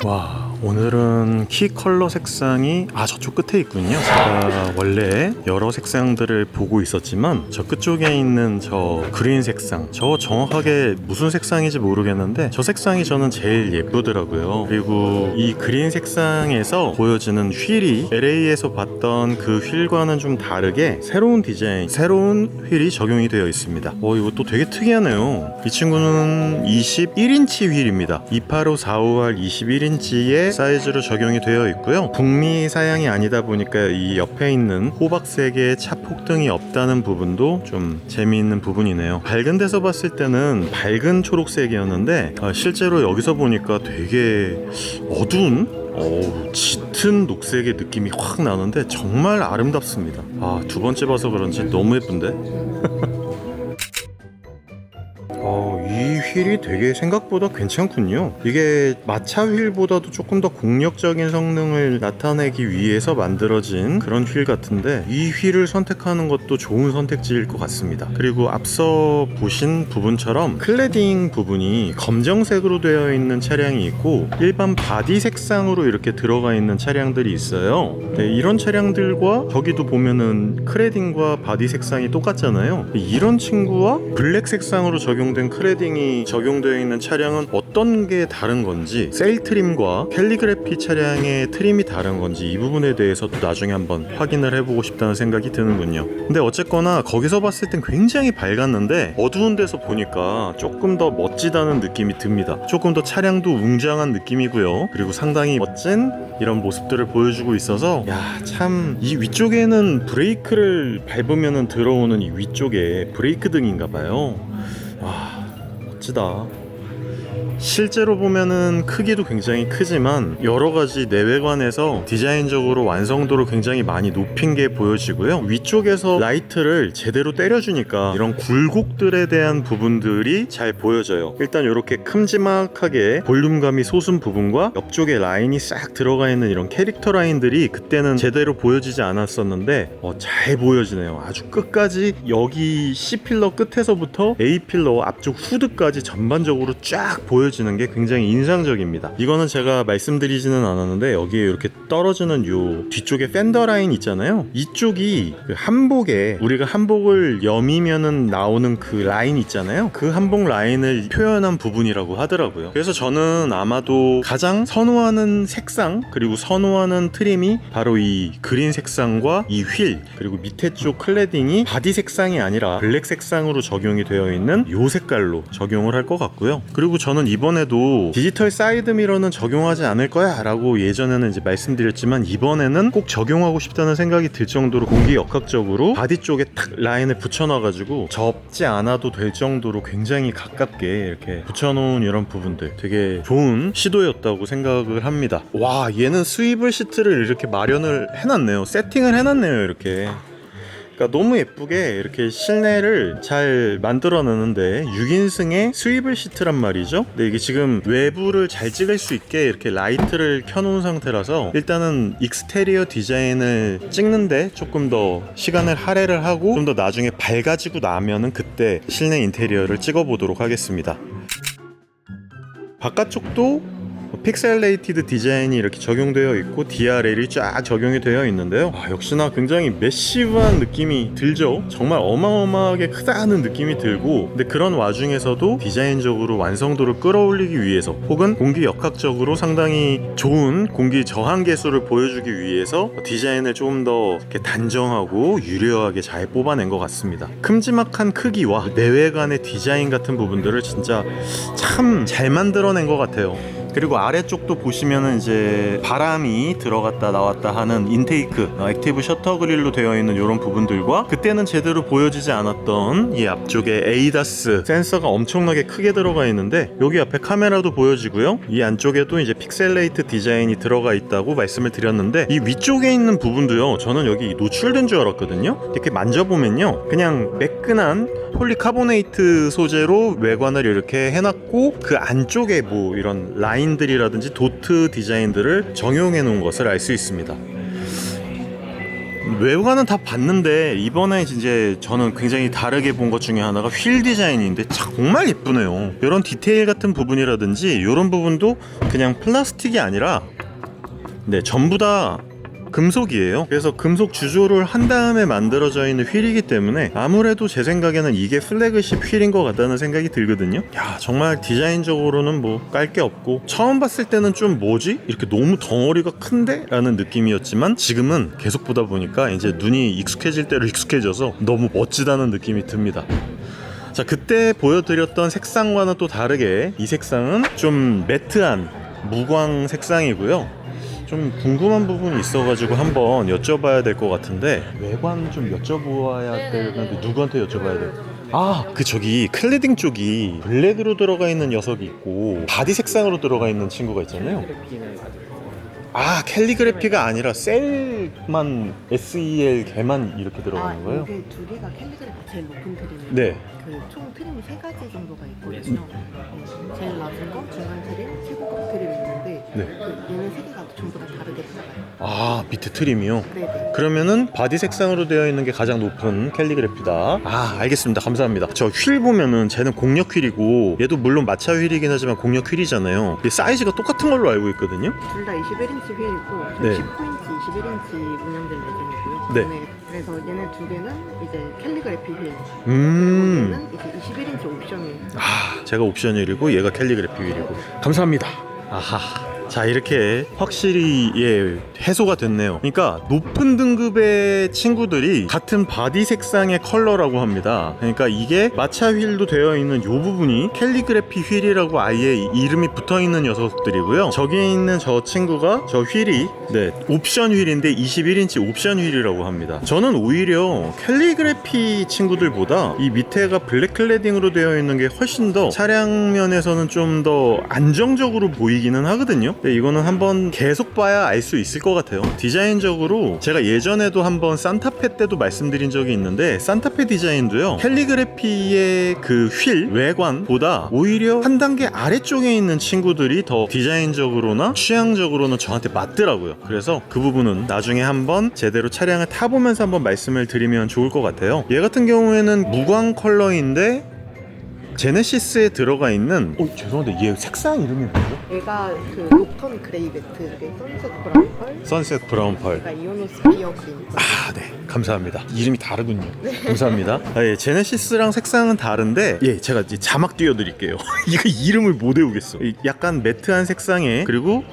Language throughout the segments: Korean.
와, 오늘은 키 컬러 색상이 저쪽 끝에 있군요. 제가 원래 여러 색상들을 보고 있었지만 저 끝쪽에 있는 저 그린 색상, 저 정확하게 무슨 색상인지 모르겠는데 저 색상이 저는 제일 예쁘더라고요. 그리고 이 그린 색상에서 보여지는 휠이 LA에서 봤던 그 휠과는 좀 다르게 새로운 디자인, 새로운 휠이 적용이 되어 있습니다. 이것도 되게 특이하네요. 이 친구는 21인치 휠입니다. 285, 455R 21인치의 사이즈로 적용이 되어 있고요. 북미 사양이 아니다 보니까 이 옆에 있는 호박색의 차폭등이 없다는 부분도 좀 재미있는 부분이네요. 밝은 데서 봤을 때는 밝은 초록색이었는데 실제로 여기서 보니까 되게 어두운 짙은 녹색의 느낌이 확 나는데 정말 아름답습니다. 두 번째 봐서 그런지 너무 예쁜데? 이 휠이 되게 생각보다 괜찮군요. 이게 마차 휠보다도 조금 더 공력적인 성능을 나타내기 위해서 만들어진 그런 휠 같은데 이 휠을 선택하는 것도 좋은 선택지일 것 같습니다. 그리고 앞서 보신 부분처럼 클래딩 부분이 검정색으로 되어 있는 차량이 있고 일반 바디 색상으로 이렇게 들어가 있는 차량들이 있어요. 네, 이런 차량들과 저기도 보면은 클래딩과 바디 색상이 똑같잖아요. 이런 친구와 블랙 색상으로 적용된 클래딩이 적용되어 있는 차량은 어떤 게 다른 건지, 세일 트림과 캘리그래피 차량의 트림이 다른 건지 이 부분에 대해서도 나중에 한번 확인을 해보고 싶다는 생각이 드는군요. 근데 어쨌거나 거기서 봤을 땐 굉장히 밝았는데 어두운 데서 보니까 조금 더 멋지다는 느낌이 듭니다. 조금 더 차량도 웅장한 느낌이고요. 그리고 상당히 멋진 이런 모습들을 보여주고 있어서 참 이 위쪽에는 브레이크를 밟으면 들어오는 이 위쪽에 브레이크 등인가봐요. 멋지다. 실제로 보면은 크기도 굉장히 크지만 여러가지 내외관에서 디자인적으로 완성도를 굉장히 많이 높인 게 보여지고요. 위쪽에서 라이트를 제대로 때려주니까 이런 굴곡들에 대한 부분들이 잘 보여져요. 일단 이렇게 큼지막하게 볼륨감이 솟은 부분과 옆쪽에 라인이 싹 들어가 있는 이런 캐릭터 라인들이 그때는 제대로 보여지지 않았었는데 잘 보여지네요. 아주 끝까지 여기 C필러 끝에서부터 A필러 앞쪽 후드까지 전반적으로 쫙 보여지는 게 굉장히 인상적입니다. 이거는 제가 말씀드리지는 않았는데 여기에 이렇게 떨어지는 요 뒤쪽에 팬더 라인 있잖아요. 이쪽이 그 한복에 우리가 한복을 여미면은 나오는 그 라인 있잖아요. 그 한복 라인을 표현한 부분이라고 하더라고요. 그래서 저는 아마도 가장 선호하는 색상 그리고 선호하는 트림이 바로 이 그린 색상과 이 휠 그리고 밑에 쪽 클래딩이 바디 색상이 아니라 블랙 색상으로 적용이 되어 있는 요 색깔로 적용을 할 것 같고요. 그리고 저는 이번에도 디지털 사이드 미러는 적용하지 않을 거야 라고 예전에는 이제 말씀드렸지만 이번에는 꼭 적용하고 싶다는 생각이 들 정도로 공기역학적으로 바디 쪽에 탁 라인을 붙여놔가지고 접지 않아도 될 정도로 굉장히 가깝게 이렇게 붙여놓은 이런 부분들 되게 좋은 시도였다고 생각을 합니다. 와, 얘는 스위블 시트를 이렇게 마련을 해놨네요. 세팅을 해놨네요. 이렇게 그러니까 너무 예쁘게 이렇게 실내를 잘 만들어내는데 6인승의 스위블 시트란 말이죠. 근데 이게 지금 외부를 잘 찍을 수 있게 이렇게 라이트를 켜놓은 상태라서 일단은 익스테리어 디자인을 찍는데 조금 더 시간을 할애를 하고 좀 더 나중에 밝아지고 나면은 그때 실내 인테리어를 찍어보도록 하겠습니다. 바깥쪽도 픽셀레이티드 디자인이 이렇게 적용되어 있고 DRL이 쫙 적용이 되어 있는데요. 역시나 굉장히 매시브한 느낌이 들죠. 정말 어마어마하게 크다는 느낌이 들고 근데 그런 와중에서도 디자인적으로 완성도를 끌어올리기 위해서 혹은 공기역학적으로 상당히 좋은 공기 저항 계수를 보여주기 위해서 디자인을 좀 더 이렇게 단정하고 유려하게 잘 뽑아낸 것 같습니다. 큼지막한 크기와 내외관의 디자인 같은 부분들을 진짜 참 잘 만들어낸 것 같아요. 그리고 아래쪽도 보시면은 이제 바람이 들어갔다 나왔다 하는 인테이크 액티브 셔터 그릴로 되어 있는 이런 부분들과 그때는 제대로 보여지지 않았던 이 앞쪽에 에이다스 센서가 엄청나게 크게 들어가 있는데 여기 앞에 카메라도 보여지고요. 이 안쪽에도 이제 픽셀레이트 디자인이 들어가 있다고 말씀을 드렸는데 이 위쪽에 있는 부분도요. 저는 여기 노출된 줄 알았거든요. 이렇게 만져보면요. 그냥 매끈한 폴리카보네이트 소재로 외관을 이렇게 해놨고 그 안쪽에 뭐 이런 라인들이라든지 도트 디자인들을 정용해 놓은 것을 알 수 있습니다. 외관은 다 봤는데 이번에 이제 저는 굉장히 다르게 본 것 중에 하나가 휠 디자인인데 정말 예쁘네요. 이런 디테일 같은 부분이라든지 이런 부분도 그냥 플라스틱이 아니라 네, 전부 다 금속이에요. 그래서 금속 주조를 한 다음에 만들어져 있는 휠이기 때문에 아무래도 제 생각에는 이게 플래그십 휠인 것 같다는 생각이 들거든요. 야, 정말 디자인적으로는 뭐 깔 게 없고, 처음 봤을 때는 좀 뭐지? 이렇게 너무 덩어리가 큰데? 라는 느낌이었지만 지금은 계속 보다 보니까 이제 눈이 익숙해질 대로 익숙해져서 너무 멋지다는 느낌이 듭니다. 자, 그때 보여드렸던 색상과는 또 다르게 이 색상은 좀 매트한 무광 색상이고요. 좀 궁금한 부분이 있어가지고 한번 여쭤봐야 될 것 같은데, 외관 좀 여쭤보아야 되는데 누구한테 여쭤봐야 돼요? 그 저기 클래딩 쪽이 블랙으로 들어가 있는 녀석이 있고 바디 색상으로 들어가 있는 친구가 있잖아요. 캘리그래피가 아니라 셀만 SEL 개만 이렇게 들어가는 거예요? 이게 두 개가 캘리그래피 제일 높은 트림이에요. 네. 총 트림이 3가지 정도가 있거든요. 제일 낮은 거, 중간 트림, 최고급 트림이 있는데 네. 얘는 3개가 전부 다 다르게 들어가요. 밑에 트림이요? 네네. 그러면은 바디 색상으로 되어 있는 게 가장 높은 캘리그래피다. 알겠습니다. 감사합니다. 저 휠 보면은 쟤는 공력 휠이고 얘도 물론 마차 휠이긴 하지만 공력 휠이잖아요. 사이즈가 똑같은 걸로 알고 있거든요. 둘 다 21인치 휠이고 네. 19인치, 21인치 운영된 레진이고요. 네. 그래서 얘네 두 개는 이제 캘리그래피 휠. 음. 얘는 이제 21인치 옵션이에요. 제가 옵션 휠이고 얘가 캘리그래피 휠이고. 감사합니다. 자, 이렇게 확실히 해소가 됐네요. 그러니까 높은 등급의 친구들이 같은 바디 색상의 컬러라고 합니다. 그러니까 이게 마차 휠도 되어 있는 이 부분이 캘리그래피 휠이라고 아예 이름이 붙어 있는 녀석들이고요. 저기 있는 저 친구가, 저 휠이 옵션 휠인데 21인치 옵션 휠이라고 합니다. 저는 오히려 캘리그래피 친구들보다 이 밑에가 블랙 클래딩으로 되어 있는 게 훨씬 더 차량면에서는 좀 더 안정적으로 보이기는 하거든요. 근데 이거는 한번 계속 봐야 알 수 있을 것 같아요. 디자인적으로 제가 예전에도 한번 산타페 때도 말씀드린 적이 있는데, 산타페 디자인도요, 캘리그래피의 그 휠 외관보다 오히려 한 단계 아래쪽에 있는 친구들이 더 디자인적으로나 취향적으로는 저한테 맞더라고요. 그래서 그 부분은 나중에 한번 제대로 차량을 타보면서 한번 말씀을 드리면 좋을 것 같아요. 얘 같은 경우에는 무광 컬러인데 제네시스에 들어가 있는 죄송한데 얘 색상 이름이 뭐죠? 얘가 그 녹턴 그레이 매트, 선셋 브라운 펄, 선셋 브라운 펄. 얘가 이오노스피어 그린. 네, 감사합니다. 이름이 다르군요. 감사합니다. 제네시스랑 색상은 다른데 제가 이제 자막 띄워드릴게요. 이거 이름을 못 외우겠어. 약간 매트한 색상에, 그리고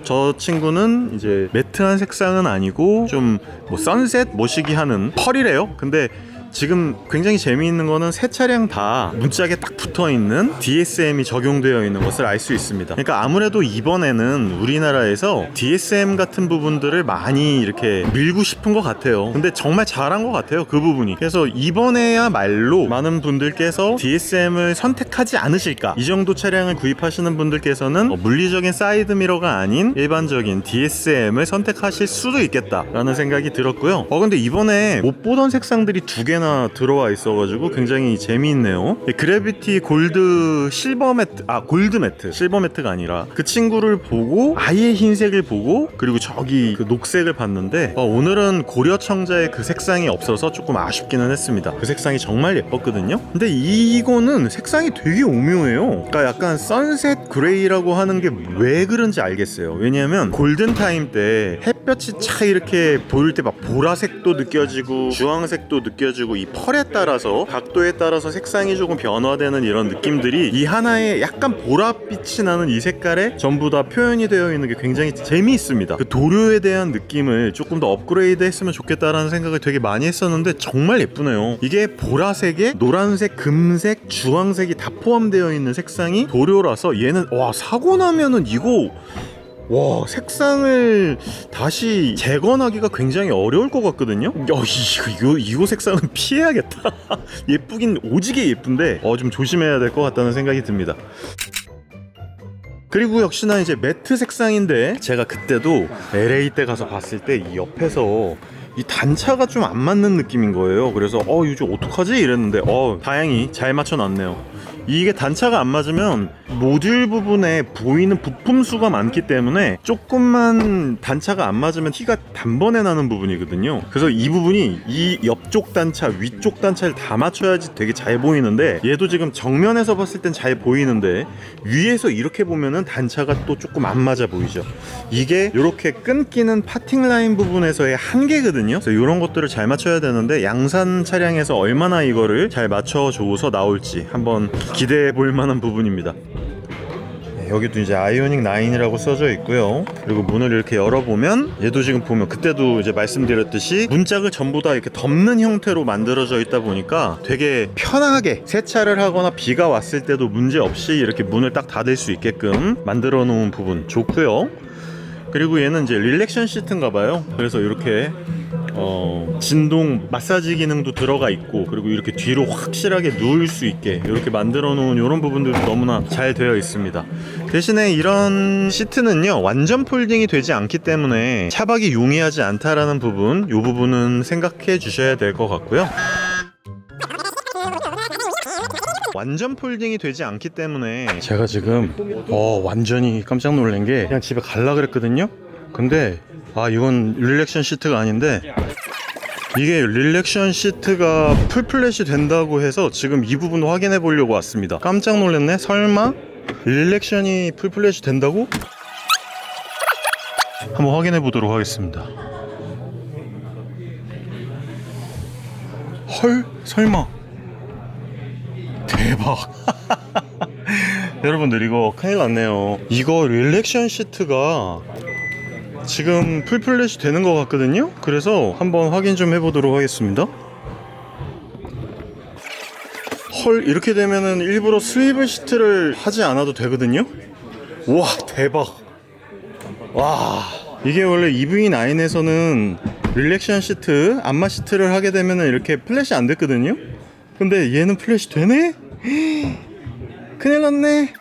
저 친구는 이제 매트한 색상은 아니고 좀 뭐 선셋 모시기 하는 펄이래요. 근데 지금 굉장히 재미있는 거는 세 차량 다 문짝에 딱 붙어있는 DSM이 적용되어 있는 것을 알 수 있습니다. 그러니까 아무래도 이번에는 우리나라에서 DSM 같은 부분들을 많이 이렇게 밀고 싶은 것 같아요. 근데 정말 잘한 것 같아요, 그 부분이. 그래서 이번에야말로 많은 분들께서 DSM을 선택하지 않으실까. 이 정도 차량을 구입하시는 분들께서는 물리적인 사이드미러가 아닌 일반적인 DSM을 선택하실 수도 있겠다라는 생각이 들었고요. 근데 이번에 못 보던 색상들이 두 개나 들어와 있어가지고 굉장히 재미있네요. 그래비티 골드 실버 매트, 골드 매트, 실버 매트가 아니라 그 친구를 보고 아예 흰색을 보고, 그리고 저기 그 녹색을 봤는데 오늘은 고려청자의 그 색상이 없어서 조금 아쉽기는 했습니다. 그 색상이 정말 예뻤거든요. 근데 이거는 색상이 되게 오묘해요. 그러니까 약간 선셋 그레이라고 하는 게 왜 그런지 알겠어요. 왜냐하면 골든타임 때 햇볕이 차 이렇게 보일 때 막 보라색도 느껴지고 주황색도 느껴지고, 이 펄에 따라서 각도에 따라서 색상이 조금 변화되는 이런 느낌들이 이 하나의 약간 보랏빛이 나는 이 색깔에 전부 다 표현이 되어 있는 게 굉장히 재미있습니다. 그 도료에 대한 느낌을 조금 더 업그레이드 했으면 좋겠다라는 생각을 되게 많이 했었는데 정말 예쁘네요. 이게 보라색에 노란색, 금색, 주황색이 다 포함되어 있는 색상이 도료라서 얘는 사고 나면은 이거 색상을 다시 재건하기가 굉장히 어려울 것 같거든요. 이거 색상은 피해야겠다. 예쁘긴 오지게 예쁜데 좀 조심해야 될 것 같다는 생각이 듭니다. 그리고 역시나 이제 매트 색상인데, 제가 그때도 LA 때 가서 봤을 때 이 옆에서 이 단차가 좀 안 맞는 느낌인 거예요. 그래서 이거 어떡하지? 이랬는데 다행히 잘 맞춰놨네요. 이게 단차가 안 맞으면 모듈 부분에 보이는 부품 수가 많기 때문에 조금만 단차가 안 맞으면 티가 단번에 나는 부분이거든요. 그래서 이 부분이 이 옆쪽 단차, 위쪽 단차를 다 맞춰야지 되게 잘 보이는데, 얘도 지금 정면에서 봤을 땐 잘 보이는데 위에서 이렇게 보면은 단차가 또 조금 안 맞아 보이죠. 이게 이렇게 끊기는 파팅 라인 부분에서의 한계거든요. 그래서 이런 것들을 잘 맞춰야 되는데, 양산 차량에서 얼마나 이거를 잘 맞춰줘서 나올지 한번 기대해 볼 만한 부분입니다. 여기도 이제 아이오닉 9이라고 써져 있고요. 그리고 문을 이렇게 열어보면, 얘도 지금 보면 그때도 이제 말씀드렸듯이 문짝을 전부 다 이렇게 덮는 형태로 만들어져 있다 보니까 되게 편하게 세차를 하거나 비가 왔을 때도 문제 없이 이렇게 문을 딱 닫을 수 있게끔 만들어 놓은 부분 좋고요. 그리고 얘는 이제 릴렉션 시트인가 봐요. 그래서 이렇게 진동 마사지 기능도 들어가 있고, 그리고 이렇게 뒤로 확실하게 누울 수 있게 이렇게 만들어 놓은 이런 부분들도 너무나 잘 되어 있습니다. 대신에 이런 시트는요, 완전 폴딩이 되지 않기 때문에 차박이 용이하지 않다라는 부분, 이 부분은 생각해 주셔야 될 것 같고요. 완전 폴딩이 되지 않기 때문에 제가 지금 완전히 깜짝 놀란 게, 그냥 집에 갈라 그랬거든요. 근데 이건 릴렉션 시트가 아닌데, 이게 릴렉션 시트가 풀플랫이 된다고 해서 지금 이 부분 확인해 보려고 왔습니다. 깜짝 놀랐네. 설마 릴렉션이 풀플랫이 된다고? 한번 확인해 보도록 하겠습니다. 헐, 설마. 대박. 여러분들 이거 큰일 났네요. 이거 릴렉션 시트가 지금 풀플랫이 되는 것 같거든요. 그래서 한번 확인 좀 해보도록 하겠습니다. 헐, 이렇게 되면은 일부러 스위블 시트를 하지 않아도 되거든요. 와, 대박. 와, 이게 원래 EV9에서는 릴렉션 시트, 안마 시트를 하게 되면은 이렇게 플랫이 안 됐거든요. 근데 얘는 플랫이 되네? 큰일 났네.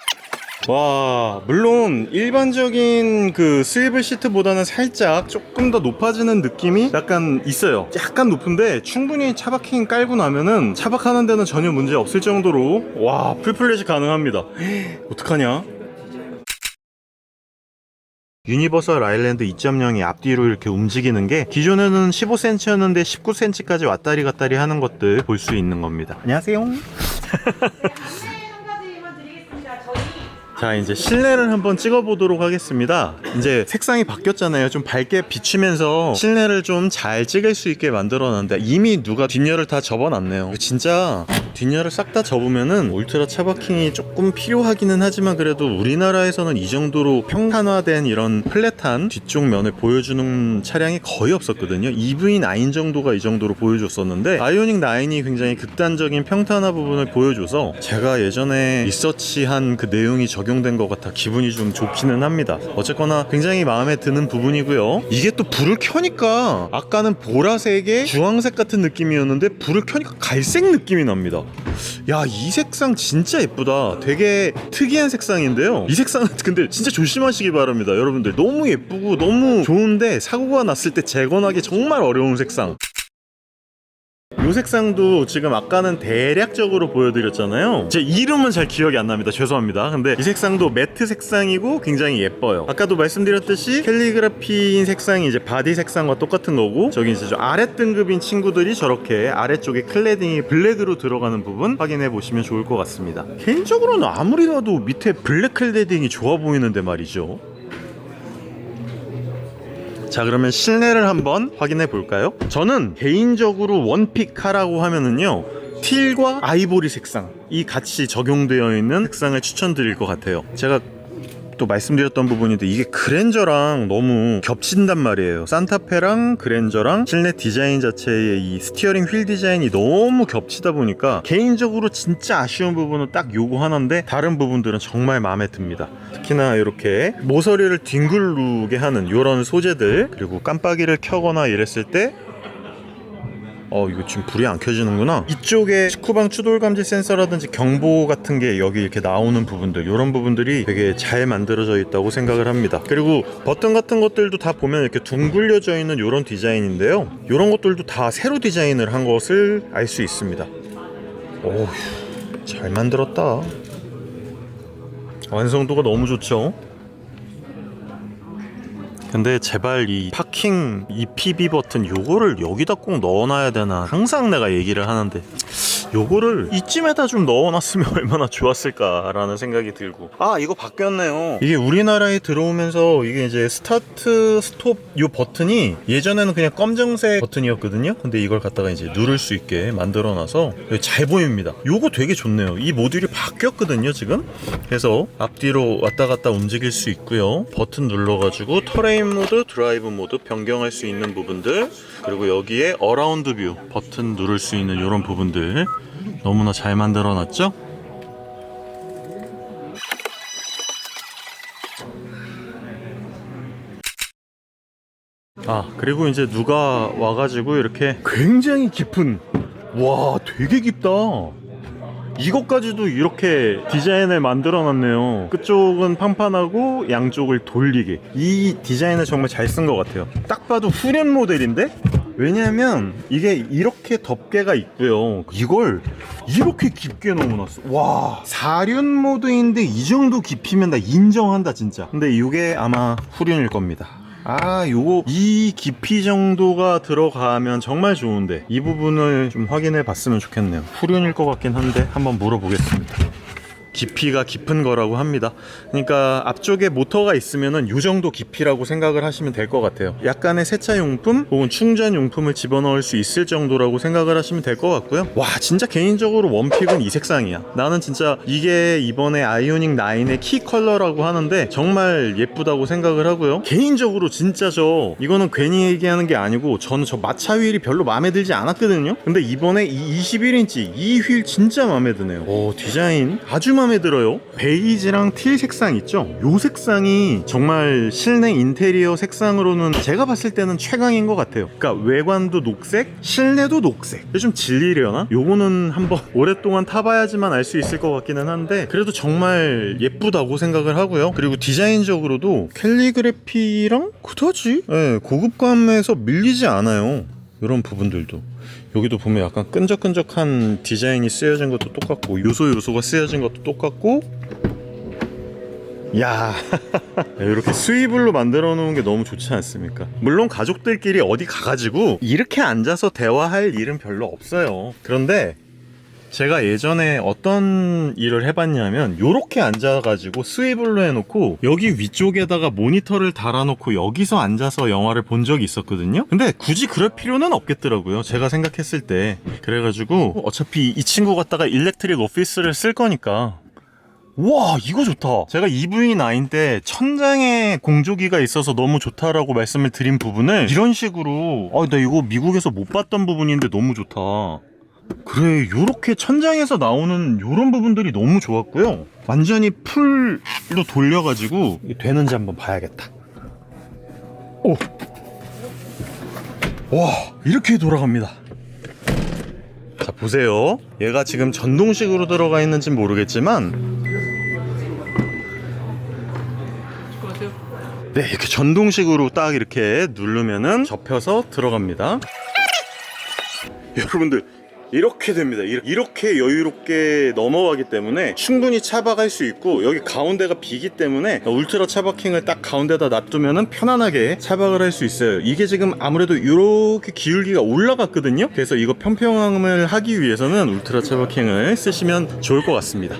와, 물론 일반적인 그 스위블 시트보다는 살짝 조금 더 높아지는 느낌이 약간 있어요. 약간 높은데 충분히 차박킹 깔고 나면은 차박하는 데는 전혀 문제 없을 정도로 와, 풀플랫이 가능합니다. 어떡하냐? 유니버설 아일랜드 2.0이 앞뒤로 이렇게 움직이는 게 기존에는 15cm였는데 19cm까지 왔다리 갔다리 하는 것들 볼 수 있는 겁니다. 안녕하세요. 자, 이제 실내를 한번 찍어보도록 하겠습니다. 이제 색상이 바뀌었잖아요. 좀 밝게 비추면서 실내를 좀 잘 찍을 수 있게 만들어놨는데, 이미 누가 뒷열을 다 접어놨네요. 진짜 뒷열을 싹 다 접으면은 울트라 차박킹이 조금 필요하기는 하지만, 그래도 우리나라에서는 이 정도로 평탄화된 이런 플랫한 뒤쪽 면을 보여주는 차량이 거의 없었거든요. EV9 정도가 이 정도로 보여줬었는데, 아이오닉 9이 굉장히 극단적인 평탄화 부분을 보여줘서 제가 예전에 리서치한 그 내용이 적용된 것 같아 기분이 좀 좋기는 합니다. 어쨌거나 굉장히 마음에 드는 부분이고요. 이게 또 불을 켜니까 아까는 보라색에 주황색 같은 느낌이었는데 불을 켜니까 갈색 느낌이 납니다. 야, 이 색상 진짜 예쁘다. 되게 특이한 색상인데요. 이 색상은 근데 진짜 조심하시기 바랍니다. 여러분들 너무 예쁘고 너무 좋은데 사고가 났을 때 재건하기 정말 어려운 색상. 이 색상도 지금 아까는 대략적으로 보여드렸잖아요. 제 이름은 잘 기억이 안 납니다. 죄송합니다. 근데 이 색상도 매트 색상이고 굉장히 예뻐요. 아까도 말씀드렸듯이 캘리그라피인 색상이 이제 바디 색상과 똑같은 거고, 저기 이제 좀 아래 등급인 친구들이 저렇게 아래쪽에 클레딩이 블랙으로 들어가는 부분 확인해 보시면 좋을 것 같습니다. 개인적으로는 아무리 봐도 밑에 블랙 클레딩이 좋아 보이는데 말이죠. 자, 그러면 실내를 한번 확인해 볼까요? 저는 개인적으로 원픽하라고 하면은요, 틸과 아이보리 색상이 같이 적용되어 있는 색상을 추천드릴 것 같아요. 제가 또 말씀드렸던 부분인데, 이게 그랜저랑 너무 겹친단 말이에요. 산타페랑 그랜저랑 실내 디자인 자체의 이 스티어링 휠 디자인이 너무 겹치다 보니까 개인적으로 진짜 아쉬운 부분은 딱 요거 하나인데, 다른 부분들은 정말 마음에 듭니다. 특히나 이렇게 모서리를 뒹굴르게 하는 이런 소재들, 그리고 깜빡이를 켜거나 이랬을 때 이거 지금 불이 안 켜지는구나. 이쪽에 식후방 추돌 감지 센서라든지 경보 같은 게 여기 이렇게 나오는 부분들, 이런 부분들이 되게 잘 만들어져 있다고 생각을 합니다. 그리고 버튼 같은 것들도 다 보면 이렇게 둥글려져 있는 이런 디자인인데요, 이런 것들도 다 새로 디자인을 한 것을 알 수 있습니다. 잘 만들었다. 완성도가 너무 좋죠. 근데 제발 이 파킹 EPB 버튼 요거를 여기다 꼭 넣어놔야 되나 항상 내가 얘기를 하는데 요거를 이쯤에다 좀 넣어놨으면 얼마나 좋았을까라는 생각이 들고. 아, 이거 바뀌었네요. 이게 우리나라에 들어오면서 이게 이제 스타트 스톱 요 버튼이 예전에는 그냥 검정색 버튼이었거든요. 근데 이걸 갖다가 이제 누를 수 있게 만들어놔서 잘 보입니다. 요거 되게 좋네요. 이 모듈이 바뀌었거든요 지금. 그래서 앞뒤로 왔다 갔다 움직일 수 있고요. 버튼 눌러가지고 터레인 모드, 드라이브 모드 변경할 수 있는 부분들, 그리고 여기에 어라운드 뷰 버튼 누를 수 있는 이런 부분들 너무나 잘 만들어 놨죠? 아, 그리고 이제 누가 와가지고 이렇게 굉장히 깊은, 와 되게 깊다. 이것까지도 이렇게 디자인을 만들어 놨네요. 끝쪽은 판판하고 양쪽을 돌리게. 이 디자인을 정말 잘 쓴 것 같아요. 딱 봐도 후륜 모델인데? 왜냐면 이게 이렇게 덮개가 있고요. 이걸 이렇게 깊게 넣어놨어. 와, 4륜 모드인데 이 정도 깊이면 나 인정한다 진짜. 근데 이게 아마 후륜일 겁니다. 아, 요거 이 깊이 정도가 들어가면 정말 좋은데 이 부분을 좀 확인해 봤으면 좋겠네요. 후륜일 것 같긴 한데 한번 물어보겠습니다. 깊이가 깊은 거라고 합니다. 그러니까 앞쪽에 모터가 있으면은 요 정도 깊이라고 생각을 하시면 될 것 같아요. 약간의 세차용품 혹은 충전용품을 집어넣을 수 있을 정도라고 생각을 하시면 될 것 같고요. 와, 진짜 개인적으로 원픽은 이 색상이야. 나는 진짜 이게 이번에 아이오닉 9의 키 컬러라고 하는데 정말 예쁘다고 생각을 하고요. 개인적으로 진짜 이거는 괜히 얘기하는 게 아니고 저는 저 마차 휠이 별로 마음에 들지 않았거든요. 근데 이번에 이 21인치 이 휠 진짜 마음에 드네요. 오, 디자인 아주 마음에 들어요. 베이지랑 팀 색상 있죠? 요 색상이 정말 실내 인테리어 색상으로는 제가 봤을 때는 최강인 것 같아요. 그러니까 외관도 녹색, 실내도 녹색. 좀 질리려나? 요거는 한번 오랫동안 타봐야지만 알 수 있을 것 같기는 한데 그래도 정말 예쁘다고 생각을 하고요. 그리고 디자인적으로도 캘리그래피랑 그다지 고급감에서 밀리지 않아요. 이런 부분들도 여기도 보면 약간 끈적끈적한 디자인이 쓰여진 것도 똑같고 요소가 쓰여진 것도 똑같고. 야 이렇게 스위블로 만들어 놓은 게 너무 좋지 않습니까? 물론 가족들끼리 어디 가가지고 이렇게 앉아서 대화할 일은 별로 없어요. 그런데 제가 예전에 어떤 일을 해봤냐면 요렇게 앉아가지고 스위블로 해놓고 여기 위쪽에다가 모니터를 달아놓고 여기서 앉아서 영화를 본 적이 있었거든요. 근데 굳이 그럴 필요는 없겠더라고요, 제가 생각했을 때. 그래가지고 어차피 이 친구 갖다가 일렉트릭 오피스를 쓸 거니까. 와, 이거 좋다. 제가 EV9 때 천장에 공조기가 있어서 너무 좋다라고 말씀을 드린 부분을 이런 식으로, 나 이거 미국에서 못 봤던 부분인데 너무 좋다. 그래, 요렇게 천장에서 나오는 요런 부분들이 너무 좋았고요. 완전히 풀로 돌려가지고 되는지 한번 봐야겠다. 오! 와, 이렇게 돌아갑니다. 자, 보세요. 얘가 지금 전동식으로 들어가 있는지 모르겠지만 네, 이렇게 전동식으로 딱 이렇게 누르면은 접혀서 들어갑니다. 여러분들 이렇게 됩니다. 이렇게 여유롭게 넘어가기 때문에 충분히 차박할 수 있고, 여기 가운데가 비기 때문에 울트라 차박킹을 딱 가운데다 놔두면은 편안하게 차박을 할 수 있어요. 이게 지금 아무래도 이렇게 기울기가 올라갔거든요. 그래서 이거 평평함을 하기 위해서는 울트라 차박킹을 쓰시면 좋을 것 같습니다.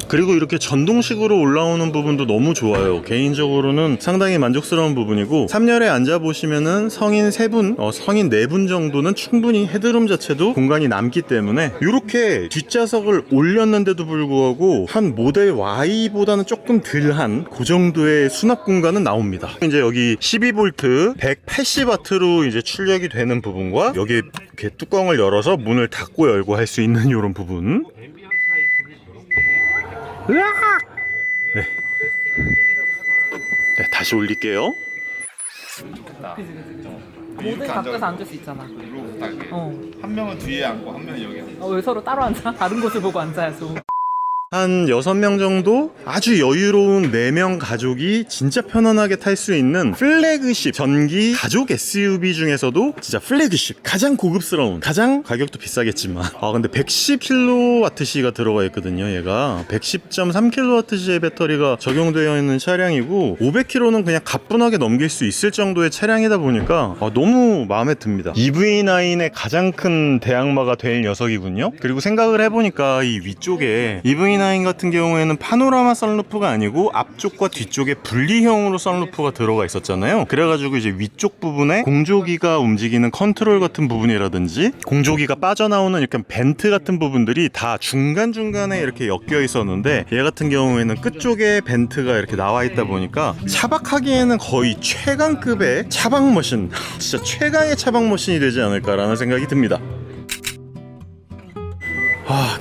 그리고 이렇게 전동식으로 올라오는 부분도 너무 좋아요. 개인적으로는 상당히 만족스러운 부분이고, 3열에 앉아보시면은 성인 3분, 성인 4분 정도는 충분히 헤드룸 자체도 공간이 남기 때문에 이렇게 뒷좌석을 올렸는데도 불구하고 한 모델 Y보다는 조금 덜한 그 정도의 수납 공간은 나옵니다. 이제 여기 12V 180W로 이제 출력이 되는 부분과 여기 이렇게 뚜껑을 열어서 문을 닫고 열고 할 수 있는 이런 부분. 으악! 네, 다시 올릴게요. 모든 각도에서 앉을 수 있잖아. 한 명은 뒤에 앉고 한 명은 여기 앉고. 왜 서로 따로 앉아? 다른 곳을 보고 앉아야죠. 한 6명 정도 아주 여유로운 4명 가족이 진짜 편안하게 탈 수 있는 플래그십 전기 가족 SUV 중에서도 진짜 플래그십 가장 고급스러운, 가장 가격도 비싸겠지만 근데 110kWh가 들어가 있거든요. 얘가 110.3kWh의 배터리가 적용되어 있는 차량이고 500km는 그냥 가뿐하게 넘길 수 있을 정도의 차량이다 보니까 너무 마음에 듭니다. EV9의 가장 큰 대항마가 될 녀석이군요. 그리고 생각을 해보니까 이 위쪽에 EV9 같은 경우에는 파노라마 선루프가 아니고 앞쪽과 뒤쪽에 분리형으로 선루프가 들어가 있었잖아요. 그래가지고 이제 위쪽 부분에 공조기가 움직이는 컨트롤 같은 부분이라든지 공조기가 빠져나오는 약간 벤트 같은 부분들이 다 중간중간에 이렇게 엮여 있었는데 얘 같은 경우에는 끝쪽에 벤트가 이렇게 나와 있다 보니까 차박하기에는 거의 최강급의 차박 머신, 진짜 최강의 차박 머신이 되지 않을까라는 생각이 듭니다.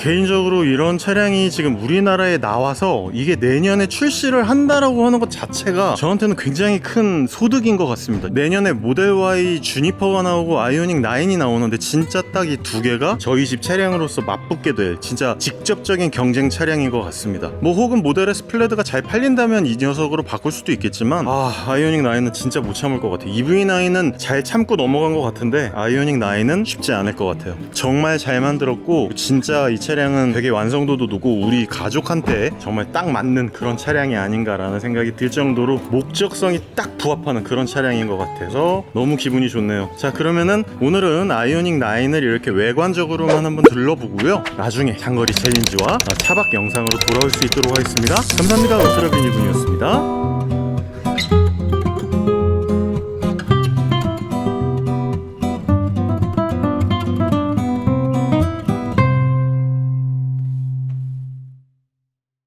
개인적으로 이런 차량이 지금 우리나라에 나와서 이게 내년에 출시를 한다라고 하는 것 자체가 저한테는 굉장히 큰 소득인 것 같습니다. 내년에 모델 Y 주니퍼가 나오고 아이오닉 9이 나오는데 진짜 딱 이 두 개가 저희 집 차량으로서 맞붙게 될 진짜 직접적인 경쟁 차량인 것 같습니다. 뭐 혹은 모델 S 플레드가 잘 팔린다면 이 녀석으로 바꿀 수도 있겠지만 아이오닉 9은 진짜 못 참을 것 같아요. EV9은 잘 참고 넘어간 것 같은데 아이오닉 9은 쉽지 않을 것 같아요. 정말 잘 만들었고 진짜 이 차량은 되게 완성도도 높고 우리 가족한테 정말 딱 맞는 그런 차량이 아닌가라는 생각이 들 정도로 목적성이 딱 부합하는 그런 차량인 것 같아서 너무 기분이 좋네요. 자, 그러면은 오늘은 아이오닉 9을 이렇게 외관적으로만 한번 둘러보고요. 나중에 장거리 챌린지와 차박 영상으로 돌아올 수 있도록 하겠습니다. 감사합니다. 울트라비니군이었습니다.